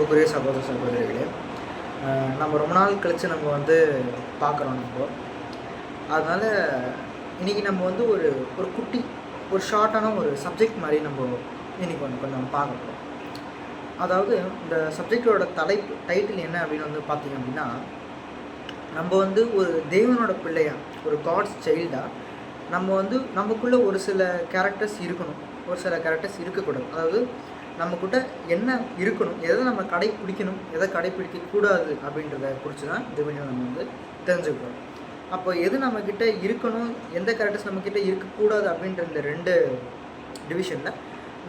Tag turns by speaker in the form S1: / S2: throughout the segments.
S1: அன்புக்குரிய சகோதர சகோதரிகளே, நம்ம ரொம்ப நாள் கழித்து நம்ம வந்து பார்க்குறோம். அதனால் இன்றைக்கி நம்ம வந்து ஒரு ஒரு குட்டி ஒரு ஷார்ட்டான ஒரு சப்ஜெக்ட் மாதிரி நம்ம இன்றைக்கி கொஞ்சம் பார்க்க போகிறோம். அதாவது இந்த சப்ஜெக்டோட டைட்டில் என்ன அப்படின்னு வந்து பார்த்திங்க அப்படின்னா, நம்ம வந்து ஒரு தேவனோட பிள்ளையாக, ஒரு காட்ஸ் சைல்டாக நம்ம வந்து நமக்குள்ளே ஒரு சில கேரக்டர்ஸ் இருக்கணும், ஒரு சில கேரக்டர்ஸ் இருக்கக்கூடாது. அதாவது நம்மக்கிட்ட என்ன இருக்கணும், எதை நம்ம கடைப்பிடிக்கணும், எதை கடைப்பிடிக்கக்கூடாது அப்படின்றத குறித்து தான் இந்த வீடியோ நம்ம வந்து தெரிஞ்சுக்கிறோம். அப்போ எது நம்மக்கிட்ட இருக்கணும், எந்த கேரக்டர்ஸ் நம்மக்கிட்ட இருக்கக்கூடாது அப்படின்ற இந்த 2 டிவிஷனில்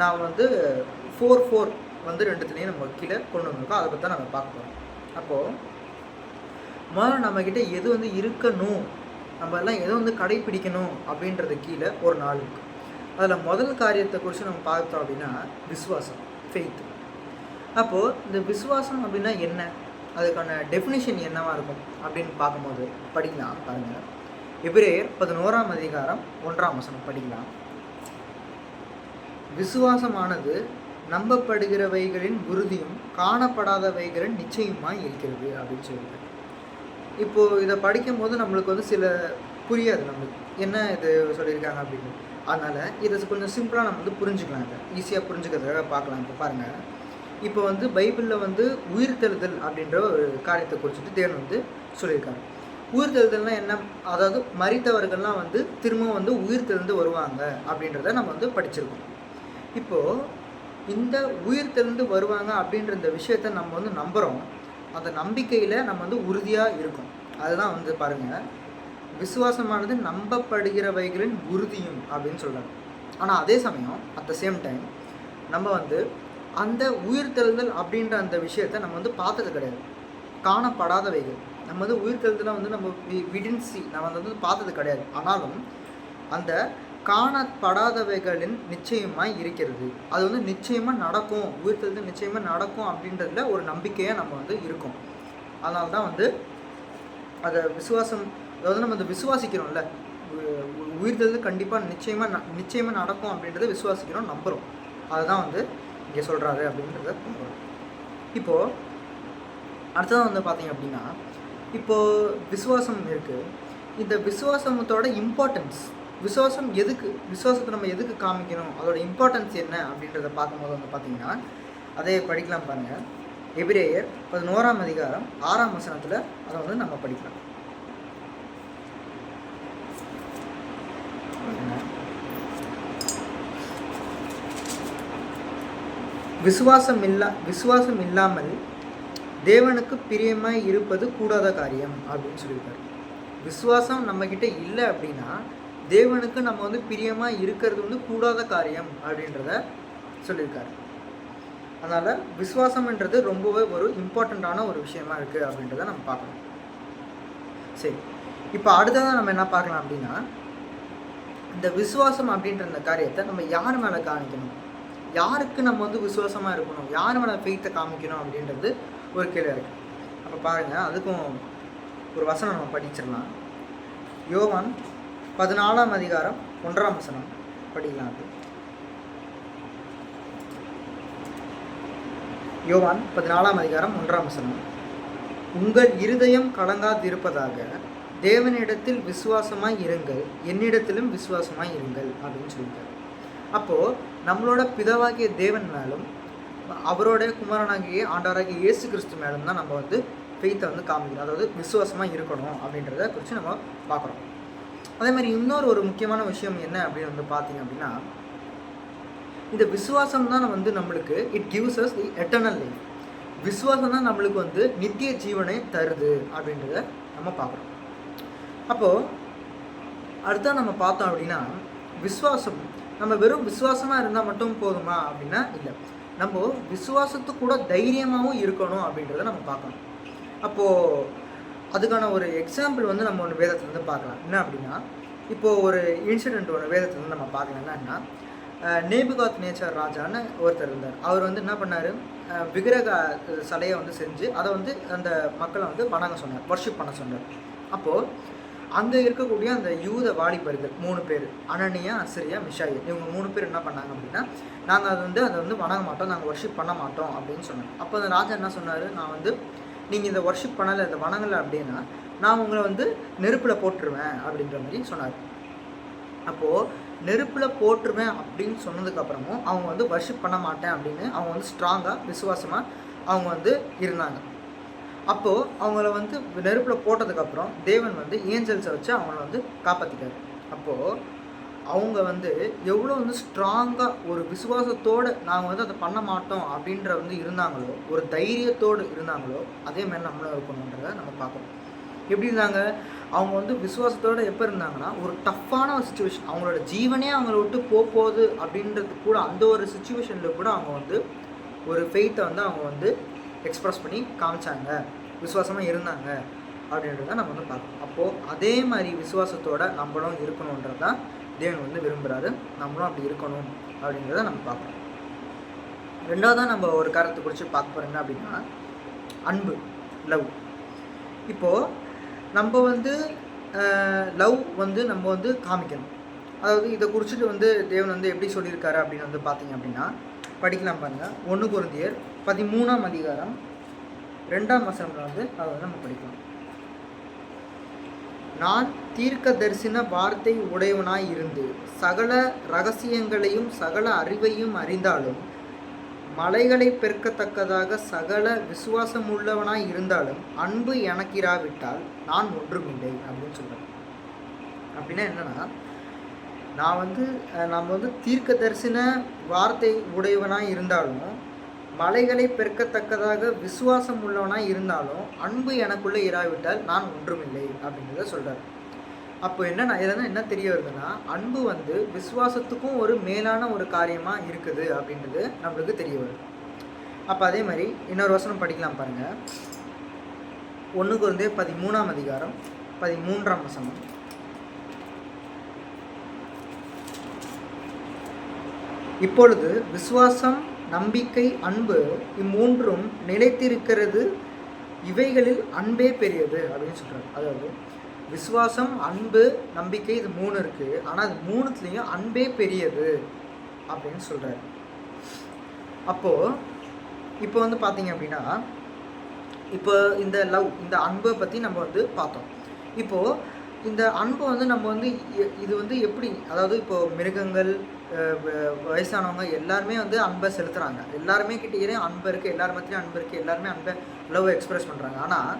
S1: நான் வந்து 4 வந்து 2த்துலேயும் நம்ம கீழே கொண்டு வந்திருக்கோம். அதை பற்றி தான் நம்ம பார்க்க போகிறோம். அப்போது முதல்ல நம்மக்கிட்ட எது வந்து இருக்கணும், நம்ம எல்லாம் எதை வந்து கடைப்பிடிக்கணும் அப்படின்றது கீழே ஒரு 4 இருக்குது. அதில் முதல் காரியத்தை குறித்து நம்ம பார்த்தோம் அப்படின்னா விசுவாசம், ஃபெய்த். அப்போது இந்த விசுவாசம் அப்படின்னா என்ன, அதுக்கான டெஃபினிஷன் என்னவாக இருக்கும் அப்படின்னு பார்க்கும்போது படிக்கலாம். பாருங்கள், எபிரேயர் 11ஆம் அதிகாரம் 1ஆம் வசனம் படிக்கலாம். விசுவாசமானது நம்பப்படுகிறவைகளின் உறுதியும் காணப்படாதவைகளின் நிச்சயமாக இருக்கிறது அப்படின்னு சொல்லிட்டு. இப்போது இதை படிக்கும் போது நம்மளுக்கு வந்து சில புரியாது, நம்மளுக்கு என்ன இது சொல்லியிருக்காங்க அப்படின்னு. அதனால் இதை கொஞ்சம் சிம்பிளாக நம்ம வந்து புரிஞ்சுக்கலாம், இதை ஈஸியாக புரிஞ்சுக்கிறதுக்காக பார்க்கலாம். இப்போ பாருங்கள், இப்போ வந்து பைபிளில் வந்து உயிர்த்தெழுதல் அப்படின்ற ஒரு காரியத்தை குறிச்சிட்டு தேவன் வந்து சொல்லியிருக்காங்க. உயிர்த்தெழுதல்னால் என்ன, அதாவது மரித்தவர்கள்லாம் வந்து திரும்ப வந்து உயிர்த்தெழுந்து வருவாங்க அப்படின்றத நம்ம வந்து படிச்சிருக்கோம். இப்போது இந்த உயிர்த்தெழுந்து வருவாங்க அப்படின்ற இந்த விஷயத்தை நம்ம வந்து நம்புகிறோம். அந்த நம்பிக்கையில் நம்ம வந்து உறுதியாக இருக்கும். அதுதான் வந்து பாருங்கள், விசுவாசமானது நம்பப்படுகிறவைகளின் உறுதியும் அப்படின்னு சொல்கிறாங்க. ஆனால் அதே சமயம் அட் த சேம் டைம் நம்ம வந்து அந்த உயிர்த்தெழுதல் அப்படின்ற அந்த விஷயத்தை நம்ம வந்து பார்த்தது கிடையாது, காணப்படாதவைகள். நம்ம வந்து உயிர்த்தெழுதலாம் வந்து நம்ம விடின்சி நம்ம வந்து பார்த்தது கிடையாது. ஆனாலும் அந்த காணப்படாதவைகளின் நிச்சயமாக இருக்கிறது, அது வந்து நிச்சயமாக நடக்கும், உயிர்த்தெழுதல் நிச்சயமாக நடக்கும் அப்படின்றதுல ஒரு நம்பிக்கையாக நம்ம வந்து இருக்கோம். அதனால தான் வந்து அதை விசுவாசம், அதாவது நம்ம அதை விசுவாசிக்கிறோம்ல, உயிர்த்தெழுதல் கண்டிப்பாக நிச்சயமாக நடக்கும் அப்படின்றத விசுவாசிக்கிறோம், நம்புகிறோம். அதுதான் வந்து இங்கே சொல்கிறாரு அப்படின்றத நம்புகிறோம். இப்போது அடுத்ததான் வந்து பார்த்திங்க அப்படின்னா, இப்போது விசுவாசம் இருக்குது. இந்த விசுவாசத்தோட இம்பார்ட்டன்ஸ், விசுவாசம் எதுக்கு, விசுவாசத்தை நம்ம எதுக்கு காமிக்கணும், அதோட இம்பார்ட்டன்ஸ் என்ன அப்படின்றத பார்க்கும்போது வந்து பார்த்திங்கன்னா அதே படிக்கலாம். பாருங்கள், எபிரேயர் 11ஆம் அதிகாரம் 6ஆம் வசனத்தில் அதை வந்து நம்ம படிக்கலாம். விசுவாசம் இல்லாமல் தேவனுக்கு பிரியமாய் இருப்பது கூடாத காரியம் அப்படின்னு சொல்லியிருக்காரு. விசுவாசம் நம்மக்கிட்ட இல்லை அப்படின்னா தேவனுக்கு நம்ம வந்து பிரியமாக இருக்கிறது வந்து கூடாத காரியம் அப்படின்றத சொல்லியிருக்காரு. அதனால் விசுவாசம்ன்றது ரொம்பவே ஒரு இம்பார்ட்டண்ட்டான ஒரு விஷயமா இருக்குது அப்படின்றத நம்ம பார்க்கணும். சரி, இப்போ அடுத்ததான் நம்ம என்ன பார்க்கலாம் அப்படின்னா, இந்த விசுவாசம் அப்படின்ற இந்த காரியத்தை நம்ம யார் மேலே காமிக்கணும், யாருக்கு நம்ம வந்து விசுவாசமாக இருக்கணும், யார் மேலே ஃபெய்த்தை காமிக்கணும் அப்படின்றது ஒரு கேள்வி இருக்குது. அப்போ பாருங்கள், அதுக்கும் ஒரு வசனம் நம்ம படிச்சிடலாம். யோவான் 14ஆம் அதிகாரம் 1ஆம் வசனம் படிக்கலாம். அது யோவான் 14ஆம் அதிகாரம் 1ஆம் வசனம். உங்கள் இருதயம் கலங்காதிருப்பதாக தேவனிடத்தில் விசுவாசமாய் இருங்கள், என்னிடத்திலும் விசுவாசமாய் இருங்கள் அப்படின்னு சொல்லிட்டார். அப்போது நம்மளோட பிதாவாகிய தேவன் மேலும் அவரோட குமாரனாகிய ஆண்டவராகிய இயேசு கிறிஸ்து மேலும் தான் நம்ம வந்து ஃபெய்த்தை வந்து காமிக்கிறோம், அதாவது விசுவாசமாக இருக்கணும் அப்படின்றத குறித்து நம்ம பார்க்குறோம். அதே மாதிரி இன்னொரு முக்கியமான விஷயம் என்ன அப்படின்னு வந்து பார்த்தீங்க அப்படின்னா, இந்த விசுவாசம் தான் வந்து நம்மளுக்கு it gives as the eternal life. விசுவாசம் தான் நம்மளுக்கு வந்து நித்திய ஜீவனை தருது அப்படின்றத நம்ம பார்க்குறோம். அப்போது அடுத்தா நம்ம பார்த்தோம் அப்படின்னா, விசுவாசம் நம்ம வெறும் விசுவாசமாக இருந்தால் மட்டும் போதுமா அப்படின்னா இல்லை, நம்ம விசுவாசத்து கூட தைரியமாகவும் இருக்கணும் அப்படின்றத நம்ம பார்க்கணும். அப்போது அதுக்கான ஒரு எக்ஸாம்பிள் வந்து நம்ம ஒன்று வேதத்துலேருந்து பார்க்கலாம். என்ன அப்படின்னா, இப்போது ஒரு இன்சிடெண்ட் ஒன்று வேதத்துலேருந்து நம்ம பார்க்கலாம். என்னன்னா, நேபுகாத் நேச்சர் ராஜான்னு ஒருத்தர் இருந்தார். அவர் வந்து என்ன பண்ணார், விக்கிரக சிலையை வந்து செஞ்சு அதை வந்து அந்த மக்களை வந்து வணங்க சொன்னார், வர்ஷிப் பண்ண சொன்னார். அப்போது அங்கே இருக்கக்கூடிய அந்த யூத வாலிபர்கள் 3 பேர், அனனியா, அசரியா, மிஷாயேல், இவங்க 3 பேர் என்ன பண்ணாங்க அப்படின்னா, நாங்கள் அதை வந்து வணங்க மாட்டோம், நாங்கள் வர்ஷிப் பண்ண மாட்டோம் அப்படின்னு சொன்னாங்க. அப்போ அந்த ராஜா என்ன சொன்னார், நான் வந்து நீங்கள் இந்த வர்ஷிப் பண்ணலை, இதை வணங்கலை அப்படின்னா நான் உங்களை வந்து நெருப்பில் போட்டுருவேன் அப்படின்ற மாதிரி சொன்னார். அப்போது நெருப்பில் போட்டுருவேன் அப்படின்னு சொன்னதுக்கப்புறமும் அவங்க வந்து வர்ஷிப் பண்ண மாட்டேன் அப்படின்னு அவங்க வந்து ஸ்ட்ராங்காக விசுவாசமாக அவங்க வந்து இருந்தாங்க. அப்போது அவங்கள வந்து நெருப்பில் போட்டதுக்கப்புறம் தேவன் வந்து ஏஞ்சல்ஸை வச்சு அவங்கள வந்து காப்பாற்றிட்டார். அப்போது அவங்க வந்து எவ்வளோ வந்து ஸ்ட்ராங்காக ஒரு விசுவாசத்தோடு நாங்கள் வந்து அதை பண்ண மாட்டோம் அப்படின்ற வந்து இருந்தாங்களோ, ஒரு தைரியத்தோடு இருந்தாங்களோ, அதே மாதிரி நம்மளும் இருக்கணுன்றதை நம்ம பார்க்கணும். எப்படி இருந்தாங்க, அவங்க வந்து விசுவாசத்தோடு எப்போ இருந்தாங்கன்னா, ஒரு டஃப்பான ஒரு சுச்சுவேஷன், அவங்களோட ஜீவனே அவங்கள விட்டு போகுது அப்படின்றது கூட, அந்த ஒரு சுச்சுவேஷனில் கூட அவங்க வந்து ஒரு ஃபெய்த்தை வந்து அவங்க வந்து எக்ஸ்ப்ரெஸ் பண்ணி காமிச்சாங்க, விசுவாசமாக இருந்தாங்க அப்படின்றத நம்ம வந்து பார்க்கணும். அப்போது அதே மாதிரி விசுவாசத்தோடு நம்மளும் இருக்கணுன்றது தான் தேவன் வந்து விரும்புகிறாரு. நம்மளும் அப்படி இருக்கணும் அப்படின்றத நம்ம பார்க்கணும். ரெண்டாவதாக நம்ம ஒரு காரியத்தை குறித்து பார்க்க போகிறோம் அப்படின்னா, அன்பு, லவ். இப்போது நம்ம வந்து லவ் வந்து நம்ம வந்து காமிக்கணும். அதாவது இதை குறிச்சிட்டு வந்து தேவன் வந்து எப்படி சொல்லியிருக்காரு அப்படின்னு வந்து பார்த்தீங்க அப்படின்னா, படிக்கலாம் பாருங்கள். 1 கொரிந்தியர் 13ஆம் அதிகாரம் 2ஆம் வசனத்தில் வந்து அதை வந்து நம்ம படிக்கலாம். நான் தீர்க்க தரிசன வார்த்தை உடையவனாய் இருந்து சகல ரகசியங்களையும் சகல அறிவையும் அறிந்தாலும், மலைகளை பெருக்கத்தக்கதாக சகல விசுவாசம் உள்ளவனாய் இருந்தாலும், அன்பு எனக்கிராவிட்டால் நான் ஒன்றுமில்லை அப்படின்னு சொல்கிறேன். அப்படின்னா என்னென்னா, நம்ம வந்து தீர்க்க தரிசன வார்த்தை உடையவனாய் இருந்தாலும், மலைகளை பெருக்கத்தக்கதாக விசுவாசம் உள்ளவனாக இருந்தாலும், அன்பு எனக்குள்ளே இராவிட்டால் நான் ஒன்றுமில்லை அப்படின்றத சொல்கிறார். அப்போ என்னன்னா, இதெல்லாம் என்ன தெரிய வருதுன்னா, அன்பு வந்து விசுவாசத்துக்கும் ஒரு மேலான ஒரு காரியமாக இருக்குது அப்படின்றது நம்மளுக்கு தெரிய வருது. அப்போ அதே மாதிரி இன்னொரு வசனம் படிக்கலாம் பாருங்கள். 1 கொரிந்தியர் 13ஆம் அதிகாரம் 13ஆம் வசனம். இப்பொழுது விசுவாசம், நம்பிக்கை, அன்பு இம்மூன்றும் நிலைத்திருக்கிறது, இவைகளில் அன்பே பெரியது அப்படின்னு சொல்கிறார். அதாவது விசுவாசம், அன்பு, நம்பிக்கை, இது 3 இருக்குது. ஆனால் அது 3த்துலேயும் அன்பே பெரியது அப்படின்னு சொல்கிறார். அப்போது இப்போ வந்து பார்த்தீங்க அப்படின்னா, இப்போ இந்த லவ், இந்த அன்பை பற்றி நம்ம வந்து பார்த்தோம். இப்போது இந்த அன்பை வந்து நம்ம வந்து இது வந்து எப்படி, அதாவது இப்போது மிருகங்கள், வயசானவங்க எல்லாருமே வந்து அன்பை செலுத்துகிறாங்க. எல்லாருமே கிட்டே அன்பு இருக்குது, எல்லார் மத்தியிலும் அன்பு இருக்குது, எல்லாருமே அன்பை லவ் எக்ஸ்ப்ரெஸ் பண்ணுறாங்க. ஆனால்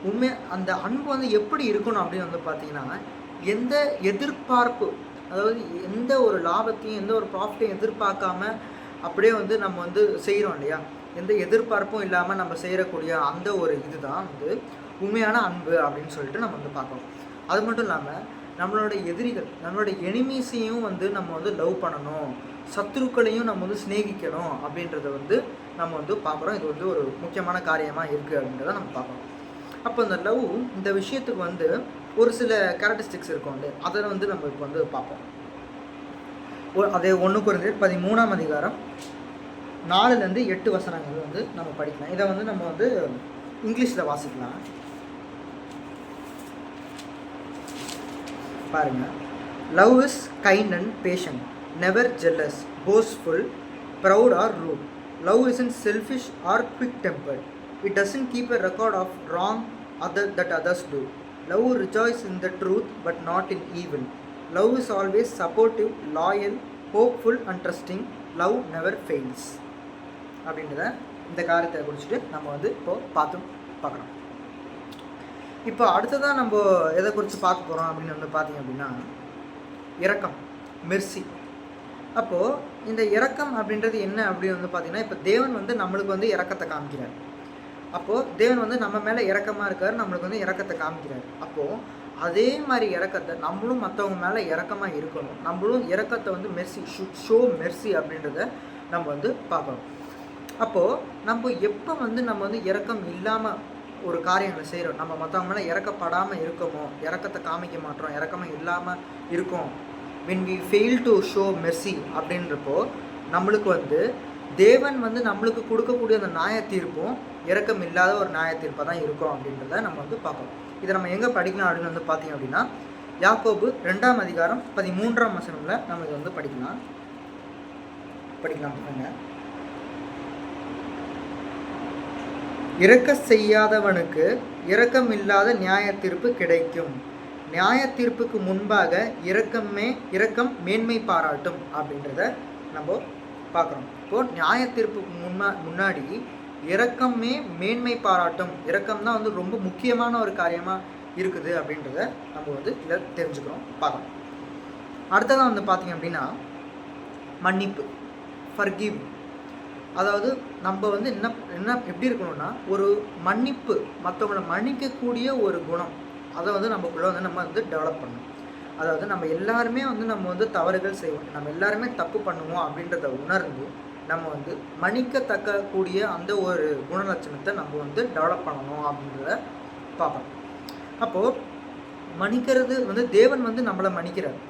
S1: உண்மை அந்த அன்பு வந்து எப்படி இருக்கணும் அப்படின்னு வந்து பார்த்தீங்கன்னா, எந்த எதிர்பார்ப்பு, அதாவது எந்த ஒரு லாபத்தையும் எந்த ஒரு ப்ராஃபிட்டையும் எதிர்பார்க்காம அப்படியே வந்து நம்ம வந்து செய்கிறோம் இல்லையா, எந்த எதிர்பார்ப்பும் இல்லாமல் நம்ம செய்யக்கூடிய அந்த ஒரு இதுதான் வந்து உண்மையான அன்பு அப்படின்னு சொல்லிட்டு நம்ம வந்து பார்க்கணும். அது மட்டும் இல்லாமல் நம்மளோட எதிரிகள், நம்மளோட எனிமீஸையும் வந்து நம்ம வந்து லவ் பண்ணணும், சத்துருக்களையும் நம்ம வந்து சிநேகிக்கணும் அப்படின்றத வந்து நம்ம வந்து பார்க்குறோம். இது வந்து ஒரு முக்கியமான காரியமாக இருக்குது அப்படின்றத நம்ம பார்க்குறோம். அப்போ இந்த லவ், இந்த விஷயத்துக்கு வந்து ஒரு சில கேரக்டரிஸ்டிக்ஸ் இருக்கும் இல்லையா, அதை வந்து நம்ம இப்போ வந்து பார்ப்போம். அதே 1 கொரிந்தியர் 13ஆம் அதிகாரம் 4லேருந்து 8 வசனங்கள் வந்து நம்ம படிக்கலாம். இதை வந்து நம்ம வந்து இங்கிலீஷில் வாசிக்கலாம் பாருங்கள். Love is kind and patient, never jealous, boastful, proud or rude. Love isn't selfish or quick-tempered. It doesn't keep a record of wrong that others do. Love rejoices in the truth but not in evil. Love is always supportive, loyal, hopeful and trusting. Love never fails. அப்படின்றத இந்த காரியத்தை குறிச்சிட்டு நம்ம வந்து இப்போது பார்க்குறோம். இப்போ அடுத்ததான் நம்ம எதை குறித்து பார்க்க போகிறோம் அப்படின்னு வந்து பார்த்திங்க அப்படின்னா, இரக்கம், மெர்சி. அப்போது இந்த இரக்கம் அப்படின்றது என்ன அப்படின்னு வந்து பார்த்திங்கன்னா, இப்போ தேவன் வந்து நம்மளுக்கு வந்து இரக்கத்தை காமிக்கிறார். அப்போது தேவன் வந்து நம்ம மேலே இரக்கமாக இருக்கார், நம்மளுக்கு வந்து இரக்கத்தை காமிக்கிறார். அப்போது அதே மாதிரி இரக்கத்தை நம்மளும் மற்றவங்க மேலே இரக்கமாக இருக்கணும். நம்மளும் இரக்கத்தை வந்து மெர்சி, ஷோ மெர்சி அப்படின்றத நம்ம வந்து பார்க்கணும். அப்போது நம்ம எப்போ வந்து நம்ம வந்து இரக்கம் இல்லாமல் ஒரு காரியங்களை செய்கிறோம், நம்ம மற்றவங்க மேலே இறக்கப்படாமல் இருக்கோமோ, இறக்கத்தை காமிக்க மாட்டோம், இறக்கமாக இல்லாமல் இருக்கோம், when we fail to show mercy அப்படின்றப்போ நம்மளுக்கு வந்து தேவன் வந்து நம்மளுக்கு கொடுக்கக்கூடிய அந்த நியாய தீர்ப்பும் இரக்கம் இல்லாத ஒரு நியாய தீர்ப்பாக தான் இருக்கும் அப்படின்றத நம்ம வந்து பார்க்கணும். இதை நம்ம எங்கே படிக்கலாம் அப்படின்னு வந்து பார்த்தீங்க அப்படின்னா யாக்கோபு 2ஆம் அதிகாரம் 13ஆம் வசனத்தில் நம்ம இதை வந்து படிக்கலாம் பாருங்க. இரக்க செய்யாதவனுக்கு இரக்கமில்லாத நியாய தீர்ப்பு கிடைக்கும், நியாய தீர்ப்புக்கு முன்பாக இரக்கம் மேன்மை பாராட்டும் அப்படின்றத நம்ம பார்க்குறோம். இப்போது நியாய தீர்ப்புக்கு முன்னாடி இரக்கமே மேன்மை பாராட்டும், இரக்கம் தான் வந்து ரொம்ப முக்கியமான ஒரு காரியமாக இருக்குது அப்படின்றத நம்ம வந்து இதில் தெரிஞ்சுக்கிறோம், பார்க்கணும். அடுத்ததான் வந்து பார்த்திங்க அப்படின்னா மன்னிப்பு, ஃபர்கிவ். அதாவது நம்ம வந்து என்ன எப்படி இருக்கணும்னா ஒரு மன்னிப்பு, மற்றவங்களை மன்னிக்கக்கூடிய ஒரு குணம், அதை வந்து நமக்குள்ளே வந்து நம்ம வந்து டெவலப் பண்ணணும். அதாவது நம்ம எல்லாருமே வந்து நம்ம வந்து தவறுகள் செய்வோம், நம்ம எல்லாருமே தப்பு பண்ணுவோம் அப்படின்றத உணர்ந்து நம்ம வந்து மன்னிக்கத்தக்கக்கூடிய அந்த ஒரு குணலட்சணத்தை நம்ம வந்து டெவலப் பண்ணணும் அப்படின்றத பார்ப்போம். அப்போது மன்னிக்கிறது வந்து தேவன் வந்து நம்மளை மன்னிக்கிறார்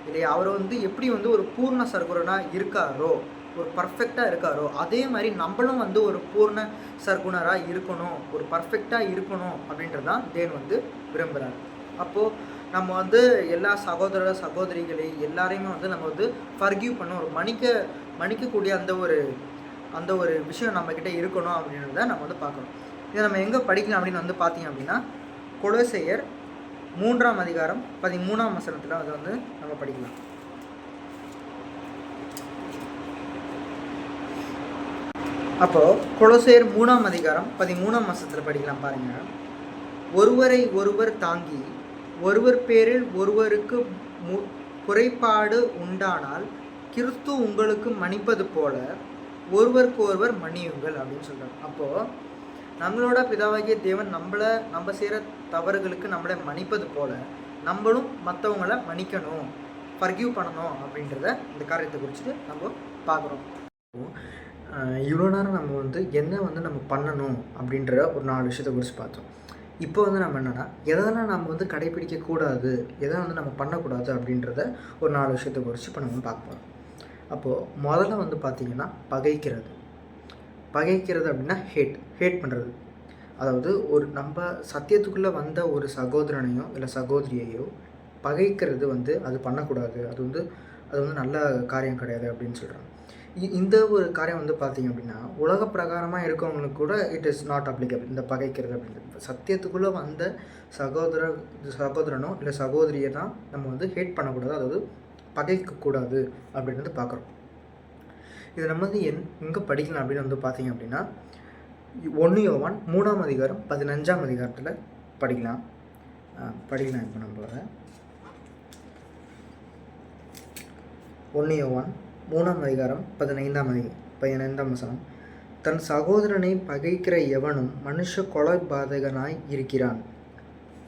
S1: இல்லையா? அவர் வந்து எப்படி வந்து ஒரு பூர்ண சர்க்குணராக இருக்காரோ, ஒரு பர்ஃபெக்டாக இருக்காரோ, அதே மாதிரி நம்மளும் வந்து ஒரு பூர்ண சர்க்குணராக இருக்கணும், ஒரு பர்ஃபெக்டாக இருக்கணும் அப்படின்றது தான் தேவன் வந்து விரும்புகிறார். அப்போது நம்ம வந்து எல்லா சகோதர சகோதரிகளை எல்லாரையுமே வந்து நம்ம வந்து ஃபர்கிவ் பண்ண ஒரு மன்னிக்கக்கூடிய அந்த ஒரு விஷயம் நம்மக்கிட்ட இருக்கணும் அப்படின்றத நம்ம வந்து பார்க்கணும். இதை நம்ம எங்கே படிக்கலாம் அப்படின்னு வந்து பார்த்தீங்க அப்படின்னா கொலோசையர் 3ஆம் அதிகாரம் 13ஆம் வசனத்தில் அதை வந்து நம்ம படிக்கலாம். அப்போது கொலோசையர் 3ஆம் அதிகாரம் 13ஆம் வசனத்தில் படிக்கலாம் பாருங்கள். ஒருவரை ஒருவர் தாங்கி ஒருவர் பேரில் ஒருவருக்கு குறைபாடு உண்டானால் கிறிஸ்து உங்களுக்கு மன்னிப்பது போல ஒருவருக்கு ஒருவர் மன்னியுங்கள் அப்படின்னு சொல்கிறார். அப்போது நம்மளோட பிதாவாகிய தேவன் நம்ம செய்கிற தவறுகளுக்கு நம்மளை மன்னிப்பது போல நம்மளும் மற்றவங்கள மன்னிக்கணும், ஃபர்கிவ் பண்ணணும் அப்படின்றத இந்த காரியத்தை குறித்து நம்ம பார்க்குறோம். இவ்வளோ நேரம் நம்ம வந்து என்ன வந்து நம்ம பண்ணணும் அப்படின்ற ஒரு 4 விஷயத்தை குறித்து பார்த்தோம். இப்போ வந்து நம்ம என்னென்னா எதெல்லாம் நம்ம வந்து கடைப்பிடிக்கக்கூடாது, எதை வந்து நம்ம பண்ணக்கூடாது அப்படின்றத ஒரு 4 விஷயத்தை குறித்து இப்போ நம்ம பார்க்க போகிறோம். அப்போது முதல்ல வந்து பார்த்திங்கன்னா பகைக்கிறது அப்படின்னா ஹேட் பண்ணுறது. அதாவது ஒரு நம்ம சத்தியத்துக்குள்ளே வந்த ஒரு சகோதரனையோ இல்லை சகோதரியையோ பகைக்கிறது வந்து அது பண்ணக்கூடாது, அது வந்து நல்ல காரியம் கிடையாது அப்படின்னு சொல்கிறாங்க. இந்த ஒரு காரியம் வந்து பார்த்திங்க அப்படின்னா உலக பிரகாரமாக இருக்கவங்களுக்கு கூட இட் இஸ் நாட் அப்ளிகபிள். இந்த பகைக்கிறது அப்படின்றது சத்தியத்துக்குள்ளே வந்த சகோதரனோ இல்லை சகோதரியை தான் நம்ம வந்து ஹேட் பண்ணக்கூடாது, அதாவது பகைக்கக்கூடாது அப்படின்றது பார்க்குறோம். இதை நம்ம வந்து எங்கே படிக்கலாம் அப்படின்னு வந்து பார்த்திங்க அப்படின்னா 1 யோவான் 3ஆம் அதிகாரம் 15ஆம் அதிகாரத்தில் படிக்கலாம். இப்போ நம்மளோட 1 யோவான் 3ஆம் அதிகாரம் 15ஆம் வசனம். தன் சகோதரனை பகைக்கிற எவனும் மனுஷ கொலைபாதகனாய் இருக்கிறான்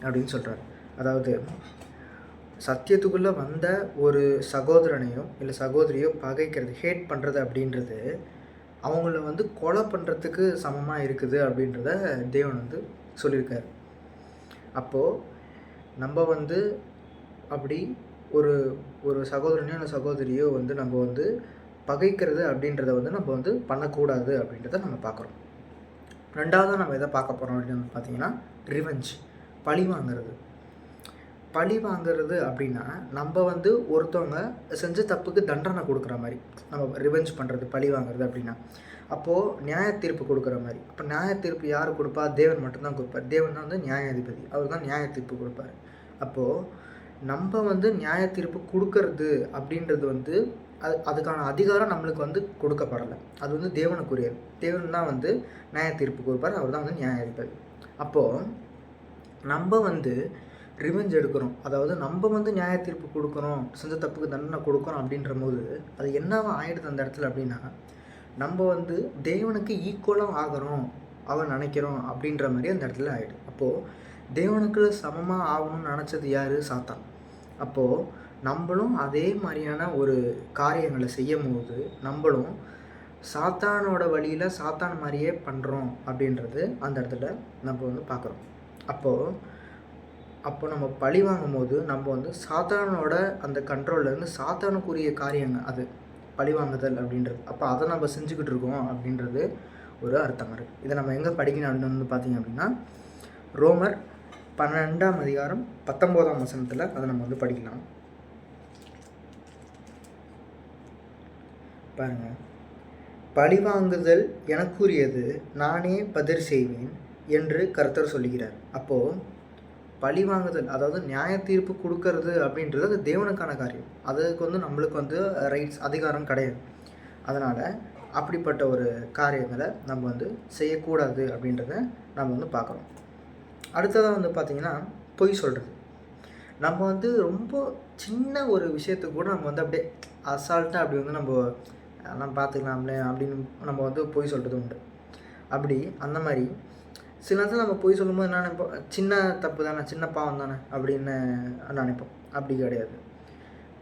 S1: அப்படின்னு சொல்கிறார். அதாவது சத்தியத்துக்குள்ளே வந்த ஒரு சகோதரனையோ இல்லை சகோதரியோ பகைக்கிறது, ஹேட் பண்ணுறது அப்படின்றது அவங்கள வந்து கொலை பண்ணுறதுக்கு சமமாக இருக்குது அப்படின்றத தேவன் வந்து சொல்லியிருக்காரு. அப்போது நம்ம வந்து அப்படி ஒரு சகோதரனையோ இல்லை சகோதரியோ வந்து நம்ம வந்து பகைக்கிறது அப்படின்றத வந்து நம்ம வந்து பண்ணக்கூடாது அப்படின்றத நம்ம பார்க்குறோம். ரெண்டாவது நம்ம எதை பார்க்க போகிறோம் அப்படின்னு பார்த்தீங்கன்னா ரிவெஞ்ச், பழி வாங்கிறது அப்படின்னா நம்ம வந்து ஒருத்தவங்க செஞ்ச தப்புக்கு தண்டனை கொடுக்குற மாதிரி நம்ம ரிவெஞ்ச் பண்ணுறது, பழி வாங்குறது அப்படின்னா அப்போது நியாய தீர்ப்பு கொடுக்குற மாதிரி. அப்போ நியாய தீர்ப்பு யார் கொடுப்பா? தேவன் மட்டும்தான் கொடுப்பார். தேவன் தான் வந்து நியாயாதிபதி, அவர் தான் நியாய தீர்ப்பு கொடுப்பார். அப்போது நம்ம வந்து நியாய தீர்ப்பு கொடுக்கறது அப்படின்றது வந்து அதுக்கான அதிகாரம் நம்மளுக்கு வந்து கொடுக்கப்படலை, அது வந்து தேவனுக்குரியது. தேவன் தான் வந்து நியாய தீர்ப்பு கொடுப்பார், அவர் தான் வந்து நியாயாதிபதி. அப்போது நம்ம வந்து ரிவெஞ்ச் எடுக்கிறோம், அதாவது நம்ம வந்து நியாய தீர்ப்பு கொடுக்குறோம், செஞ்ச தப்புக்கு தண்டனை கொடுக்குறோம் அப்படின்ற போது அது என்னவா ஆகிடுது அந்த இடத்துல அப்படின்னா நம்ம வந்து தேவனுக்கு ஈக்குவலாக ஆகிறோம் அவன் நினைக்கிறோம் அப்படின்ற மாதிரி அந்த இடத்துல ஆகிடுது. அப்போது தேவனுக்கு சமமாக ஆகணும்னு நினச்சது யார்? சாத்தான். அப்போது நம்மளும் அதே மாதிரியான ஒரு காரியங்களை செய்யும் போது நம்மளும் சாத்தானோட வழியில் சாத்தான் மாதிரியே பண்ணுறோம் அப்படின்றது அந்த இடத்துல நம்ம வந்து பார்க்குறோம். அப்போ நம்ம பழி வாங்கும் போது நம்ம வந்து சாத்தானோட அந்த கண்ட்ரோல்லேருந்து சாத்தானுக்குரிய காரியங்கள் அது பழி வாங்குதல் அப்படின்றது. அப்போ அதை நம்ம செஞ்சுக்கிட்டு இருக்கோம் அப்படின்றது ஒரு அர்த்தம் இருக்குது. இதை நம்ம எங்கே படிக்கணும் அப்படின்னு வந்து பார்த்திங்க அப்படின்னா ரோமர் 12ஆம் அதிகாரம் 19ஆம் வசனத்தில் அதை நம்ம வந்து படிக்கலாம். பாருங்க, பழிவாங்குதல் எனக்குரியது, நானே பதில் செய்வேன் என்று கர்த்தர் சொல்லுகிறார். அப்போது பழிவாங்குதல், அதாவது நியாய தீர்ப்பு கொடுக்கறது அப்படின்றது அது தேவனுக்கான காரியம். அதுக்கு வந்து நம்மளுக்கு வந்து ரைட்ஸ், அதிகாரம் கிடையாது. அதனால் அப்படிப்பட்ட ஒரு காரியங்களை நம்ம வந்து செய்யக்கூடாது அப்படின்றத நம்ம வந்து பார்க்குறோம். அடுத்ததாக வந்து பார்த்திங்கன்னா பொய் சொல்கிறது. நம்ம வந்து ரொம்ப சின்ன ஒரு விஷயத்துக்கு கூட நம்ம வந்து அப்படியே அசால்ட்டாக அப்படி வந்து நம்ம பார்த்துக்கலாம்ல அப்படின்னு நம்ம வந்து பொய் சொல்கிறது உண்டு. அப்படி அந்த மாதிரி சில நேரத்தில் நம்ம பொய் சொல்லும்போது என்ன நினைப்போம், சின்ன தப்பு தானே, சின்ன பாவம் தானே அப்படின்னு நினைப்போம். அப்படி கிடையாது.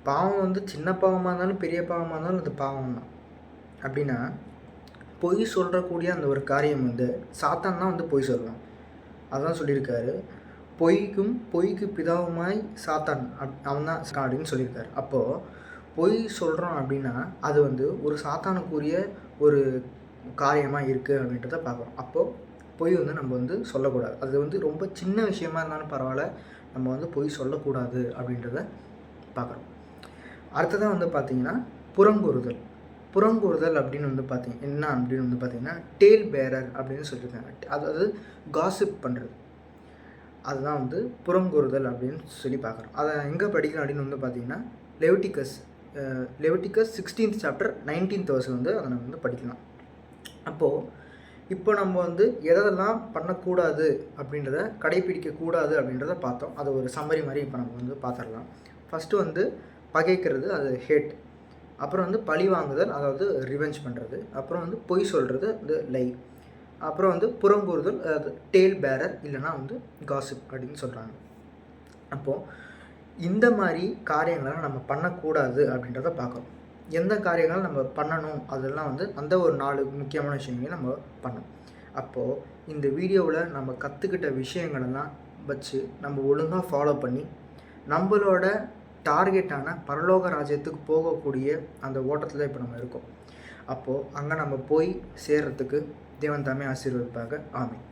S1: பாவம் வந்து சின்ன பாவமாக இருந்தாலும் பெரிய பாவமாக இருந்தாலும் அது பாவம் தான். அப்படின்னா பொய் சொல்கிறக்கூடிய அந்த ஒரு காரியம் வந்து சாத்தான் தான் வந்து பொய் சொல்லலாம். அதான் சொல்லியிருக்காரு, பொய்க்கு பிதாவுமாய் சாத்தான் அவன் தான் அப்படின்னு சொல்லியிருக்காரு. அப்போது பொய் சொல்கிறோம் அப்படின்னா அது வந்து ஒரு சாத்தானுக்குரிய ஒரு காரியமாக இருக்குது அப்படின்றத பார்க்குறோம். அப்போது பொய் வந்து நம்ம வந்து சொல்லக்கூடாது. அது வந்து ரொம்ப சின்ன விஷயமா இருந்தாலும் பரவாயில்ல, நம்ம வந்து பொய் சொல்லக்கூடாது அப்படின்றத பார்க்குறோம். அடுத்ததாக வந்து பார்த்திங்கன்னா புறங்கூறுதல் அப்படின்னு வந்து என்ன அப்படின்னு வந்து பார்த்திங்கன்னா டேல் பேரர் அப்படின்னு சொல்லியிருக்காங்க. அதாவது காசிப் பண்ணுறது, அதுதான் வந்து புறங்கூறுதல் அப்படின்னு சொல்லி பார்க்குறோம். அதை எங்கே படிக்கலாம் அப்படின்னு வந்து பார்த்திங்கன்னா Leviticus 16th chapter 19th verse வந்து அதை நம்ம வந்து படிக்கலாம். அப்போது இப்போ நம்ம வந்து எதெல்லாம் பண்ணக்கூடாது அப்படின்றத கடைப்பிடிக்கக்கூடாது அப்படின்றத பார்த்தோம். அது ஒரு சம்மரி மாதிரி இப்போ நம்ம வந்து பார்த்துடலாம். ஃபஸ்ட்டு வந்து பகைக்கிறது, அது ஹேட். அப்புறம் வந்து பழி வாங்குதல், அதாவது ரிவெஞ்ச் பண்ணுறது. அப்புறம் வந்து பொய் சொல்கிறது, அது லை. அப்புறம் வந்து புறங்கூறுதல், அது டேல் பேரர், இல்லைனா வந்து காசிப் அப்படின்னு சொல்கிறாங்க. அப்போது இந்த மாதிரி காரியங்களை நம்ம பண்ணக்கூடாது அப்படின்றத பார்க்குறோம். எந்த காரியங்களும் நம்ம பண்ணணும், அதெல்லாம் வந்து அந்த ஒரு 4 முக்கியமான விஷயங்களையும் நம்ம பண்ணணும். அப்போது இந்த வீடியோவில் நம்ம கற்றுக்கிட்ட விஷயங்களெல்லாம் வச்சு நம்ம ஒழுங்காக ஃபாலோ பண்ணி நம்மளோட டார்கெட்டான பரலோக ராஜ்யத்துக்கு போகக்கூடிய அந்த ஓட்டத்தில் இப்போ நம்ம இருக்கோம். அப்போது அங்கே நம்ம போய் சேர்கிறதுக்கு தேவன் தாமே ஆசீர்வதிப்பாக. ஆமென்.